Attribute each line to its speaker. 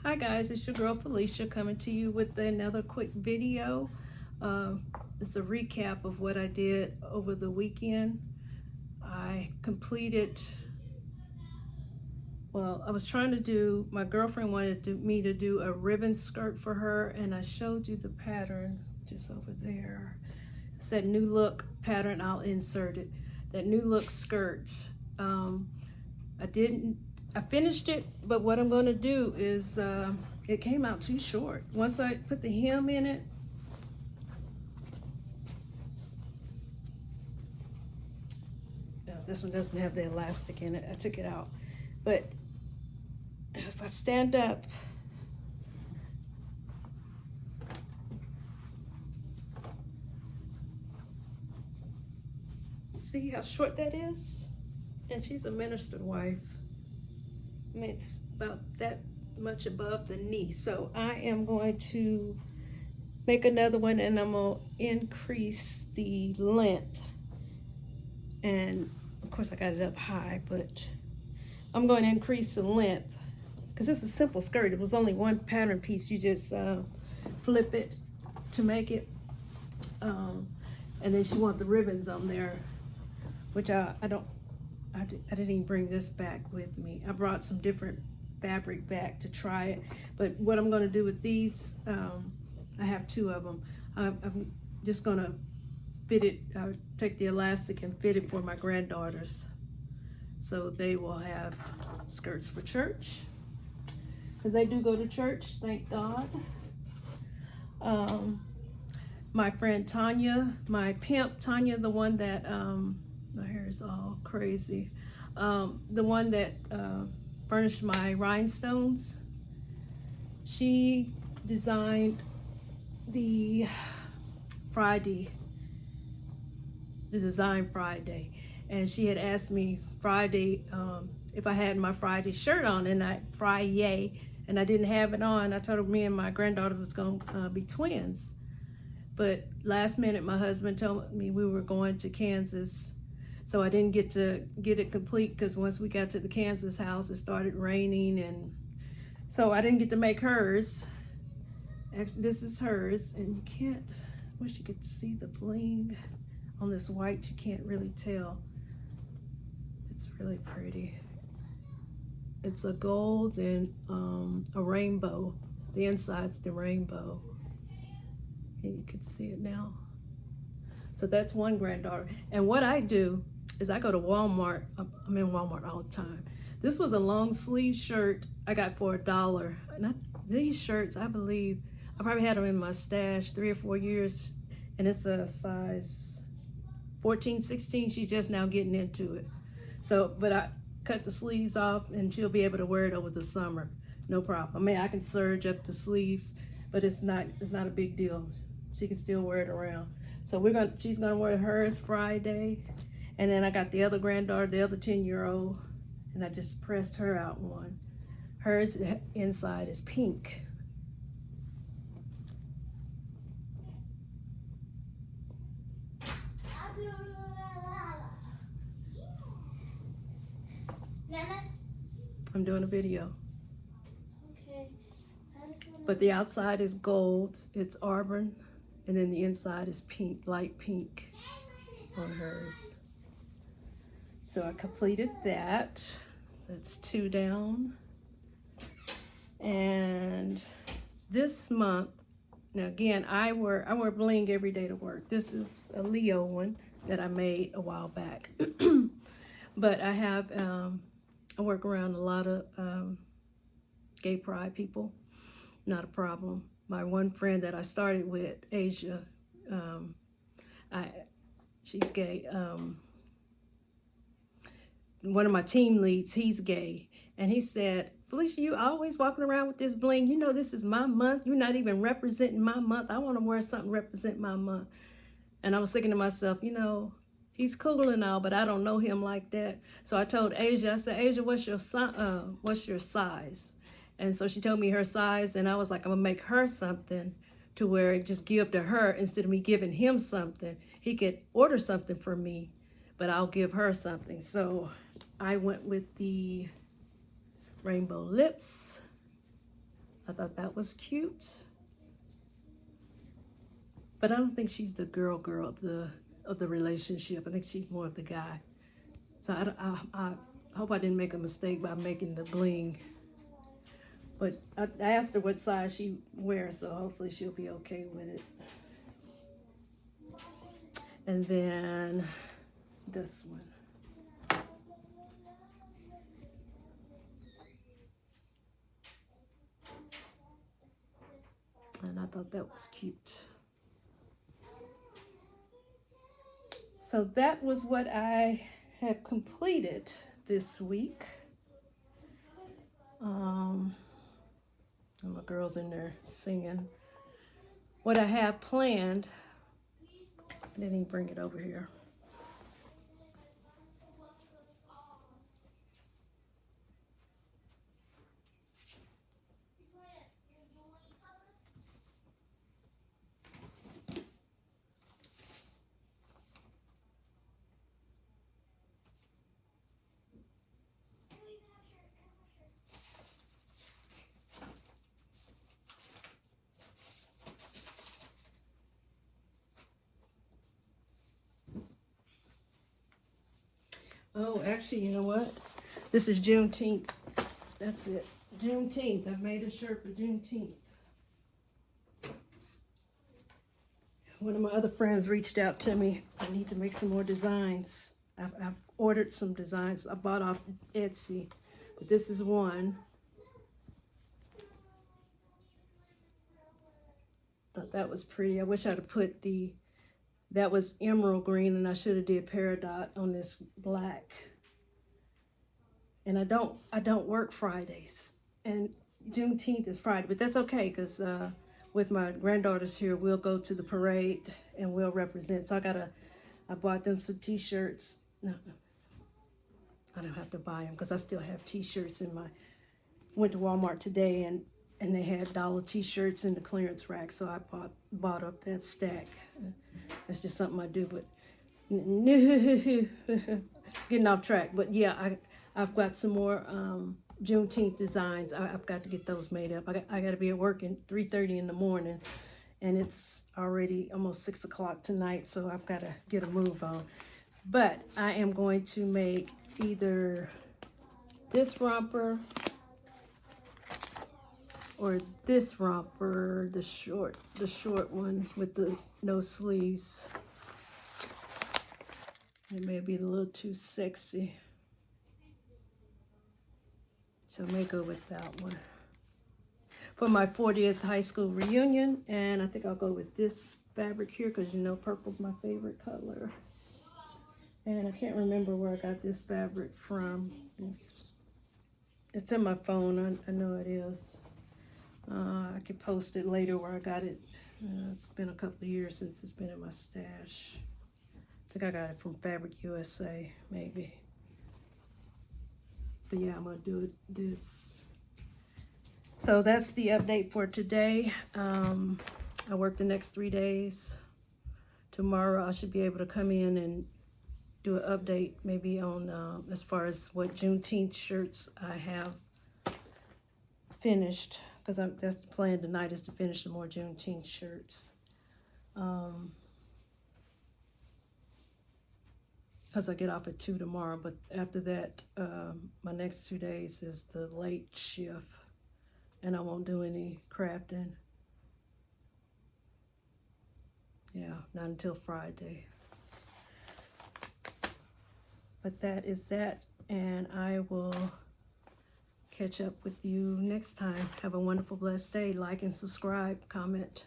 Speaker 1: Hi guys, it's your girl Felicia coming to you with another quick video. It's a recap of what I did over the weekend. I completed, I was trying to do, my girlfriend wanted me to do a ribbon skirt for her, and I showed you the pattern just over there. It's that new look pattern. I'll insert it. That new look skirt. I finished it, but what I'm going to do is, it came out too short. Once I put the hem in it, this one doesn't have the elastic in it. I took it out. But if I stand up, see how short that is? And she's a minister's wife. I mean, it's about that much above the knee. So I am going to make another one, and I'm gonna increase the length. And of course I got it up high, but I'm going to increase the length because it's a simple skirt. It was only one pattern piece. You just flip it to make it. And then she wants the ribbons on there, which I didn't even bring this back with me. I brought some different fabric back to try it. But what I'm going to do with these, I have two of them. I'm just going to fit it, take the elastic and fit it for my granddaughters. So they will have skirts for church. Because they do go to church, thank God. My friend Tanya, my pimp Tanya, the one that, my hair is all crazy. The one that furnished my rhinestones. She designed the Design Friday. And she had asked me Friday if I had my Friday shirt on, and and I didn't have it on. I told her me and my granddaughter was going to be twins. But last minute, my husband told me we were going to Kansas. So I didn't get to get it complete because once we got to the Kansas house, it started raining. And so I didn't get to make hers. Actually, this is hers. And you can't, I wish you could see the bling on this white. You can't really tell. It's really pretty. It's a gold and a rainbow. The inside's the rainbow. And you can see it now. So that's one granddaughter. And what I do is I go to Walmart. I'm in Walmart all the time. This was a long sleeve shirt I got for $1. And these shirts, I believe, I probably had them in my stash 3 or 4 years. And it's a size 14, 16. She's just now getting into it. So, but I cut the sleeves off and she'll be able to wear it over the summer. No problem. I mean, I can serge up the sleeves, but it's not a big deal. She can still wear it around. So she's gonna wear hers Friday. And then I got the other granddaughter, the other 10-year-old, and I just pressed her out one. Hers inside is pink. I'm doing a video.
Speaker 2: Okay.
Speaker 1: But the outside is gold, it's auburn, and then the inside is pink, light pink on hers. So I completed that. So that's 2 down. And this month, now again, I wear bling every day to work. This is a Leo one that I made a while back. But I have, I work around a lot of gay pride people. Not a problem. My one friend that I started with, Asia, she's gay. One of my team leads, he's gay. And he said, Felicia, you always walking around with this bling. You know this is my month. You're not even representing my month. I want to wear something represent my month. And I was thinking to myself, you know, he's cool and all, but I don't know him like that. So I told Asia, I said, Asia, what's your size? And so she told me her size, and I was like, I'm gonna make her something to where it just give to her instead of me giving him something. He could order something for me, but I'll give her something. So I went with the rainbow lips I thought that was cute. But I don't think she's the girl of the relationship. I think she's more of the guy. So I hope I didn't make a mistake by making the bling. But I asked her what size she wears, so hopefully she'll be okay with it. And then this one. And I thought that was cute. So that was what I have completed this week. And my girls in there singing. What I have planned, I didn't even bring it over here. Oh, actually, you know what? This is Juneteenth. That's it. Juneteenth. I made a shirt for Juneteenth. One of my other friends reached out to me. I need to make some more designs. I've ordered some designs I bought off Etsy. But this is one. Thought that was pretty. I wish I'd have put that was emerald green, and I should have did peridot on this black. And I don't work Fridays, and Juneteenth is Friday, but that's okay, because with my granddaughters here, we'll go to the parade and we'll represent. So I bought them some t-shirts. No, I don't have to buy them because I still have t-shirts in went to Walmart today, and they had dollar t-shirts in the clearance rack, so I bought up that stack. That's just something I do, but getting off track. But yeah, I've got some more Juneteenth designs. I've got to get those made up. I got to be at work at 3:30 in the morning, and it's already almost 6 o'clock tonight, so I've got to get a move on. But I am going to make either this romper or this romper, the short one with the no sleeves. It may be a little too sexy, so I may go with that one for my 40th high school reunion. And I think I'll go with this fabric here, because you know purple's my favorite color. And I can't remember where I got this fabric from. It's in my phone. I know it is. I could post it later where I got it. It's been a couple of years since it's been in my stash. I think I got it from Fabric USA, maybe. But yeah, I'm gonna do this. So that's the update for today. I work the next 3 days. Tomorrow I should be able to come in and do an update maybe on as far as what Juneteenth shirts I have finished, because that's the plan tonight, is to finish some more Juneteenth shirts. Because I get off at 2 tomorrow, but after that, my next 2 days is the late shift, and I won't do any crafting. Yeah, not until Friday. But that is that, and I will catch up with you next time. Have a wonderful, blessed day. Like and subscribe, comment.